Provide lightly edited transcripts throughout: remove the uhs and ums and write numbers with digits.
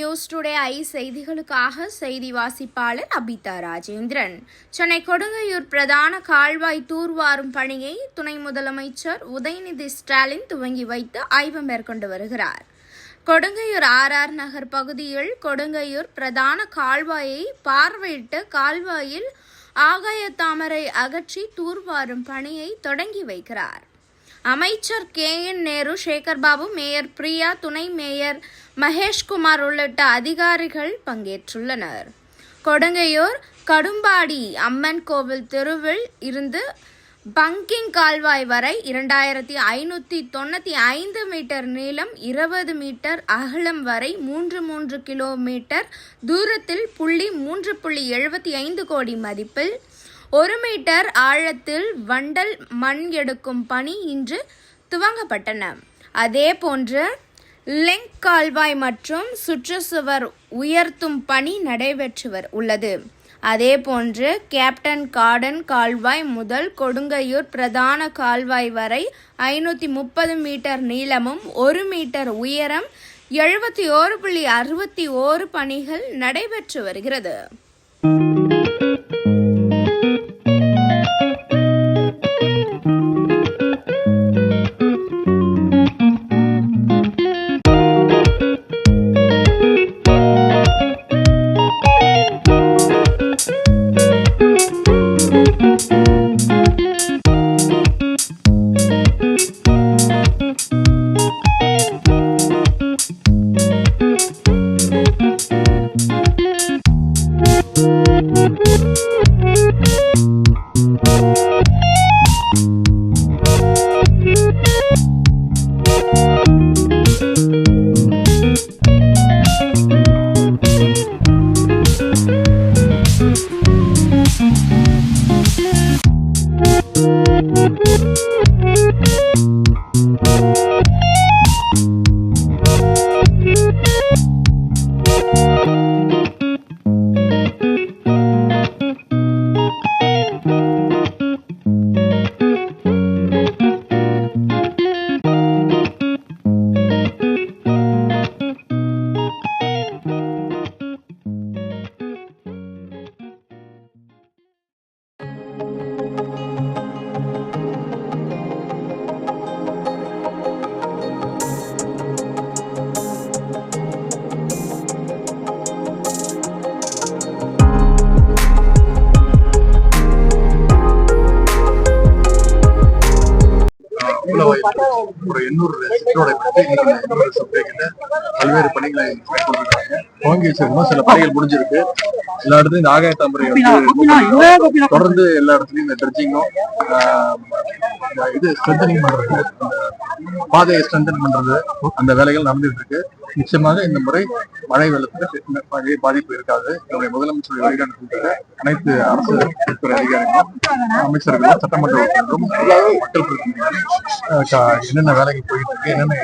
News today I செய்திகளுக்காக செய்தி வாசிப்பாளர் அபிதா ராஜேந்திரன். சென்னை கொடுங்கையூர் பிரதான கால்வாய் தூர்வாரும் பணியை துணை முதலமைச்சர் உதயநிதி ஸ்டாலின் துவங்கி வைத்து ஆய்வு மேற்கொண்டு வருகிறார். கொடுங்கையூர் ஆர் நகர் பகுதியில் கொடுங்கையூர் பிரதான கால்வாயை பார்வையிட்டு கால்வாயில் ஆகாய தாமரை அகற்றி தூர்வாரும் பணியை தொடங்கி வைக்கிறார். அமைச்சர் KN நேரு, சேகர் பாபு, மேயர் பிரியா, துணை மேயர் மகேஷ்குமார் உள்ளிட்ட அதிகாரிகள் பங்கேற்றுள்ளனர். கொடுங்கையூர் கடும்பாடி அம்மன் கோவில் தெருவில் இருந்து பங்கிங் கால்வாய் வரை 2595 மீட்டர் நீளம், 20 மீட்டர் அகலம் வரை 3 கிலோமீட்டர் தூரத்தில் 3.75 கோடி மதிப்பில் 1 மீட்டர் ஆழத்தில் வண்டல் மண் எடுக்கும் பணி இன்று துவங்கப்பட்டன. அதேபோன்று லிங்க் கால்வாய் மற்றும் சுற்றுச்சுவர் உயர்த்தும் பணி நடைபெற்று உள்ளது. அதேபோன்று கேப்டன் கார்டன் கால்வாய் முதல் கொடுங்கையூர் பிரதான கால்வாய் வரை 530 மீட்டர் நீளமும் 1 மீட்டர் உயரம் 71.61 பணிகள் நடைபெற்று வருகிறது. ஒரு 800 சிற்றோட பல்வேறு பணிகளை துவங்கி வச்சிருக்கோம். சில பணிகள் முடிஞ்சிருக்கு. எல்லா இடத்துலயும் இந்த ஆகாய தாமரை தொடர்ந்து எல்லா இடத்துலயும் இந்த ட்ரெட்ஜிங்கும் இது ஸ்ட்ரென்தனிங் பண்றது, பாதையை ஸ்ட்ரென்தன் பண்றது, அந்த வேலைகள் நடந்துட்டு இருக்கு. நிச்சயமாக இந்த முறை மழை வெள்ளத்துக்கு பாதிப்பு இருக்காது. என்னுடைய முதலமைச்சர் வழிகாட்டுகிற அனைத்து அரசு துறை அதிகாரிகளும், அமைச்சர்களும், சட்டமன்ற உறுப்பினரும், மக்கள் பிரதிநிதிகளும் என்னென்ன வேலைகள் போயிட்டு இருக்கு, என்னென்ன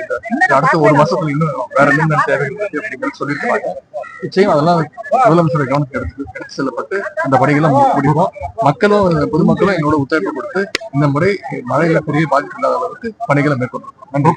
அடுத்த ஒரு மாசத்துல இன்னும் வேற என்னென்ன தேவைகள் இருக்கு அப்படிங்கிறது சொல்லியிருக்காங்க. நிச்சயம் அதெல்லாம் முதலமைச்சர் கவனத்துக்கு எடுத்து செல்லப்பட்டு அந்த பணிகளை முடிவோம். மக்களும் பொதுமக்களும் என்னோட ஒத்துழைப்பு கொடுத்து இந்த முறை மழையில பெரிய பாதிப்பு இல்லாத அளவுக்கு பணிகளை மேற்கொள்றோம். நன்றி.